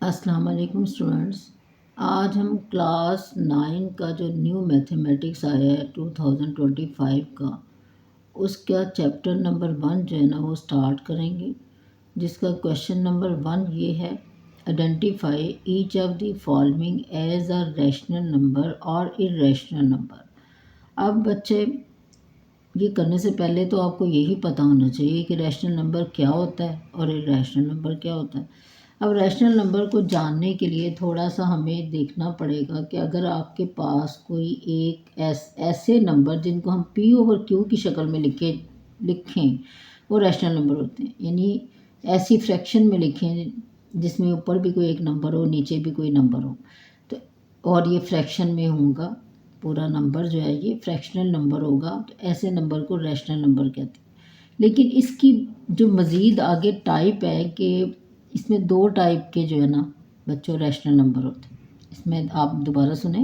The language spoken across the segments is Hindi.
अस्सलाम वालेकुम स्टूडेंट्स। आज हम क्लास 9 का जो न्यू मैथमेटिक्स आया है 2025 का, उसका चैप्टर नंबर 1 जो है ना वो स्टार्ट करेंगे, जिसका क्वेश्चन नंबर 1 ये है, identify each of the following as a rational number और इर्रेशनल नंबर। अब बच्चे, ये करने से पहले तो आपको यही पता होना चाहिए कि रैशनल नंबर क्या होता है और इर्रेशनल नंबर क्या होता है। अब रैशनल नंबर को जानने के लिए थोड़ा सा हमें देखना पड़ेगा कि अगर आपके पास कोई एक ऐसे नंबर जिनको हम पी ओवर क्यू की शक्ल में लिखें, वो रैशनल नंबर होते हैं। यानी ऐसी फ्रैक्शन में लिखें जिसमें ऊपर भी कोई एक नंबर हो, नीचे भी कोई नंबर हो, तो और ये फ्रैक्शन में होगा, पूरा नंबर जो है ये फ्रैक्शनल नंबर होगा, तो ऐसे नंबर को रैशनल नंबर कहते हैं। लेकिन इसकी जो मज़ीद आगे टाइप है कि इसमें 2 टाइप के जो है ना बच्चों रैशनल नंबर होते हैं। इसमें आप दोबारा सुने,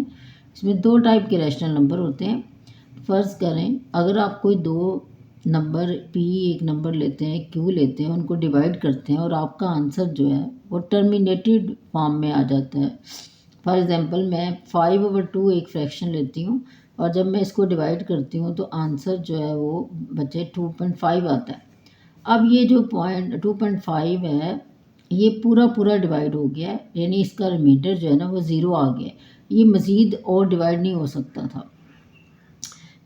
इसमें 2 टाइप के रैशनल नंबर होते हैं। फ़र्ज़ करें अगर आप कोई 2 नंबर पी एक नंबर लेते हैं, क्यू लेते हैं, उनको डिवाइड करते हैं और आपका आंसर जो है वो टर्मिनेटेड फॉर्म में आ जाता है। फॉर एग्ज़ाम्पल मैं 5/2 एक फ्रैक्शन लेती हूँ और जब मैं इसको डिवाइड करती हूँ तो आंसर जो है वो बचे 2.5 आता है। अब ये जो पॉइंट 2.5 है, ये पूरा डिवाइड हो गया है, यानी इसका रिमाइंडर जो है ना वो ज़ीरो आ गया है। ये मज़ीद और डिवाइड नहीं हो सकता था।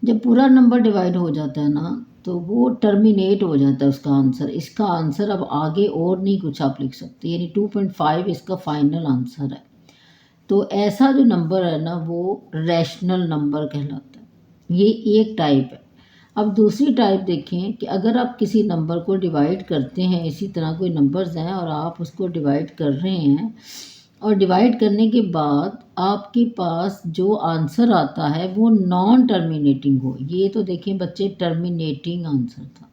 जब पूरा नंबर डिवाइड हो जाता है ना तो वो टर्मिनेट हो जाता है उसका आंसर। इसका आंसर अब आगे और नहीं कुछ आप लिख सकते, यानी 2.5 इसका फाइनल आंसर है। तो ऐसा जो नंबर है ना वो रैशनल नंबर कहलाता है। ये एक टाइप है। अब दूसरी टाइप देखें कि अगर आप किसी नंबर को डिवाइड करते हैं, इसी तरह कोई नंबर्स हैं और आप उसको डिवाइड कर रहे हैं और डिवाइड करने के बाद आपके पास जो आंसर आता है वो नॉन टर्मिनेटिंग हो। ये तो देखें बच्चे, टर्मिनेटिंग आंसर था,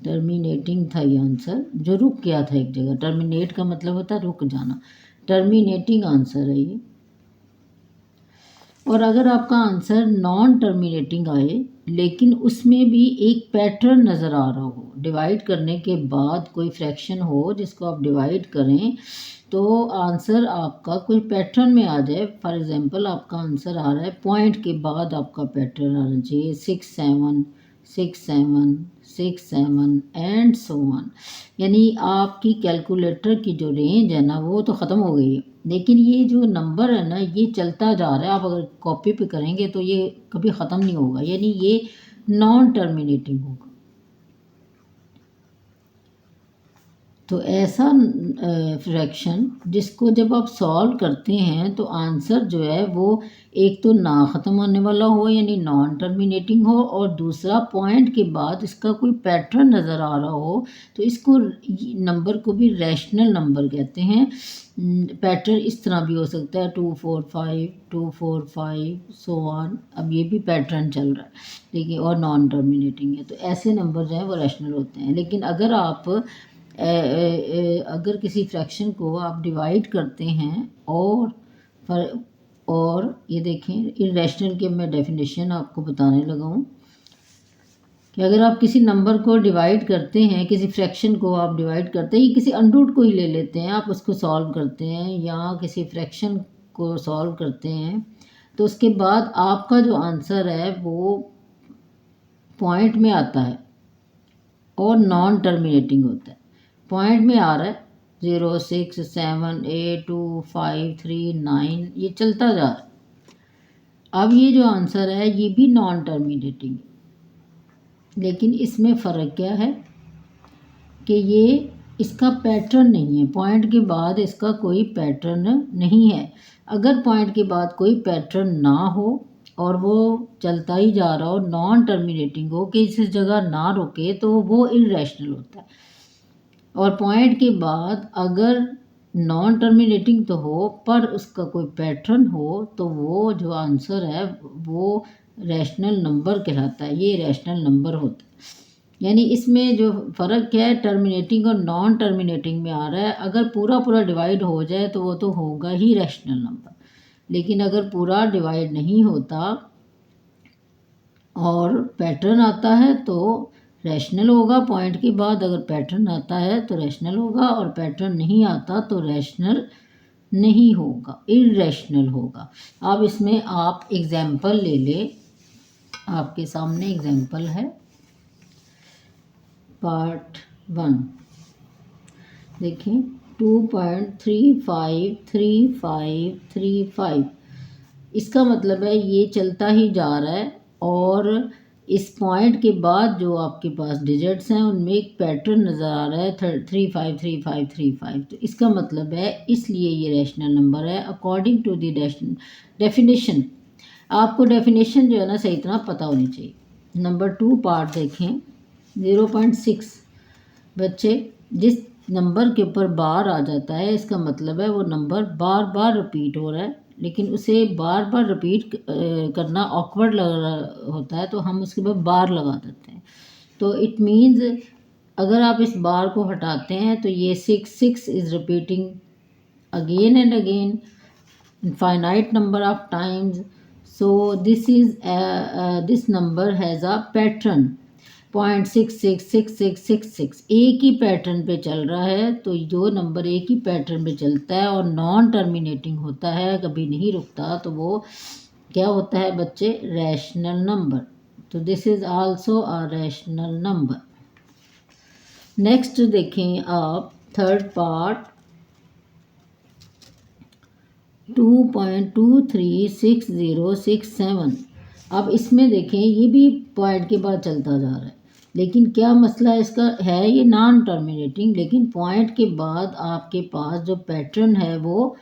टर्मिनेटिंग था ये आंसर, जो रुक गया था एक जगह। टर्मिनेट का मतलब होता है रुक जाना, टर्मिनेटिंग आंसर है ये। और अगर आपका आंसर नॉन टर्मिनेटिंग आए लेकिन उसमें भी एक पैटर्न नज़र आ रहा हो, डिवाइड करने के बाद कोई फ्रैक्शन हो जिसको आप डिवाइड करें तो आंसर आपका कोई पैटर्न में आ जाए। फॉर एग्ज़ाम्पल आपका आंसर आ रहा है पॉइंट के बाद आपका पैटर्न आना चाहिए 6 7 6 7 6 7 एंड सो ऑन। यानी आपकी कैलकुलेटर की जो रेंज है ना वो तो ख़त्म हो गई है, लेकिन ये जो नंबर है ना ये चलता जा रहा है। आप अगर कॉपी पे करेंगे तो ये कभी ख़त्म नहीं होगा, यानी ये नॉन टर्मिनेटिंग होगा। तो ऐसा फ्रैक्शन जिसको जब आप सॉल्व करते हैं तो आंसर जो है वो एक तो ना ख़त्म होने वाला हो यानी नॉन टर्मिनेटिंग हो, और दूसरा पॉइंट के बाद इसका कोई पैटर्न नज़र आ रहा हो, तो इसको नंबर को भी रैशनल नंबर कहते हैं। पैटर्न इस तरह भी हो सकता है 2 4 5 सो ऑन। अब ये भी पैटर्न चल रहा है लेकिन और नॉन टर्मिनेटिंग है, तो ऐसे नंबर जो हैं वो रैशनल होते हैं। लेकिन अगर आप अगर किसी फ्रैक्शन को आप डिवाइड करते हैं और ये देखें इर्रेशनल की मैं डेफिनेशन आपको बताने लगा हूँ कि अगर आप किसी नंबर को डिवाइड करते हैं, किसी फ्रैक्शन को आप डिवाइड करते हैं, किसी अनरूट को ही ले लेते हैं, आप उसको सॉल्व करते हैं या किसी फ्रैक्शन को सॉल्व करते हैं, तो उसके बाद आपका जो आंसर है वो पॉइंट में आता है और नॉन टर्मिनेटिंग होता है। पॉइंट में आ रहा है 0 6 7 8 2 5 3 9, ये चलता जा रहा है। अब ये जो आंसर है ये भी नॉन टर्मिनेटिंग है, लेकिन इसमें फ़र्क क्या है कि ये इसका पैटर्न नहीं है, पॉइंट के बाद इसका कोई पैटर्न नहीं है। अगर पॉइंट के बाद कोई पैटर्न ना हो और वो चलता ही जा रहा हो, नॉन टर्मिनेटिंग हो कि इस जगह ना रुके, तो वो इर्रेशनल होता है। और पॉइंट के बाद अगर नॉन टर्मिनेटिंग तो हो पर उसका कोई पैटर्न हो तो वो जो आंसर है वो रैशनल नंबर कहलाता है, ये रैशनल नंबर होता है। यानी इसमें जो फ़र्क क्या है, टर्मिनेटिंग और नॉन टर्मिनेटिंग में आ रहा है। अगर पूरा डिवाइड हो जाए तो वो तो होगा ही रैशनल नंबर, लेकिन अगर पूरा डिवाइड नहीं होता और पैटर्न आता है तो रैशनल होगा, पॉइंट के बाद अगर पैटर्न आता है तो रैशनल होगा, और पैटर्न नहीं आता तो रैशनल नहीं होगा, इर्रेशनल होगा। अब इसमें आप एग्जाम्पल ले लें, आपके सामने एग्जाम्पल है पार्ट 1। देखिए 2.353535, इसका मतलब है ये चलता ही जा रहा है, और इस पॉइंट के बाद जो आपके पास डिजिट्स हैं उनमें एक पैटर्न नज़र आ रहा है 353535। तो इसका मतलब है इसलिए ये रैशनल नंबर है अकॉर्डिंग टू द डेफिनेशन। आपको डेफिनेशन जो है ना सही तरह पता होनी चाहिए। नंबर 2 पार्ट देखें 0.6। बच्चे जिस नंबर के ऊपर बार आ जाता है इसका मतलब है वो नंबर बार बार रिपीट हो रहा है, लेकिन उसे बार बार रिपीट करना ऑकवर्ड लग रहा होता है तो हम उसके बाद बार लगा देते हैं। तो इट मीन्स अगर आप इस बार को हटाते हैं तो ये 6 is repeating again and again infinite number of times. So this number has a pattern 0.666666, एक ही पैटर्न पे चल रहा है। तो जो नंबर एक ही पैटर्न पे चलता है और नॉन टर्मिनेटिंग होता है, कभी नहीं रुकता, तो वो क्या होता है बच्चे? Rational number. तो this is also a rational number. Next देखें आप थर्ड पार्ट 2.236067। अब इसमें देखें ये भी पॉइंट के बाद चलता जा रहा है, लेकिन क्या मसला इसका है? ये नॉन टर्मिनेटिंग, लेकिन पॉइंट के बाद आपके पास जो पैटर्न है वो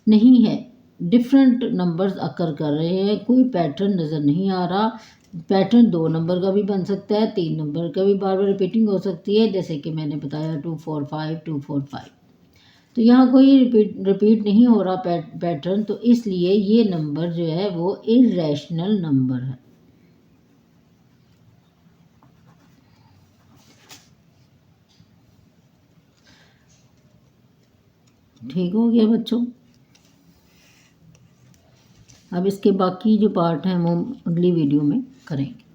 नहीं है, डिफरेंट नंबर्स अकर कर रहे हैं, कोई पैटर्न नज़र नहीं आ रहा। पैटर्न 2 नंबर का भी बन सकता है, 3 नंबर का भी बार बार रिपीटिंग हो सकती है, जैसे कि मैंने बताया 245। तो यहाँ कोई रिपीट नहीं हो रहा पैटर्न, तो इसलिए ये नंबर जो है वो इर्रेशनल नंबर है। ठीक हो गया बच्चों? अब इसके बाकी जो पार्ट हैं वो अगली वीडियो में करेंगे।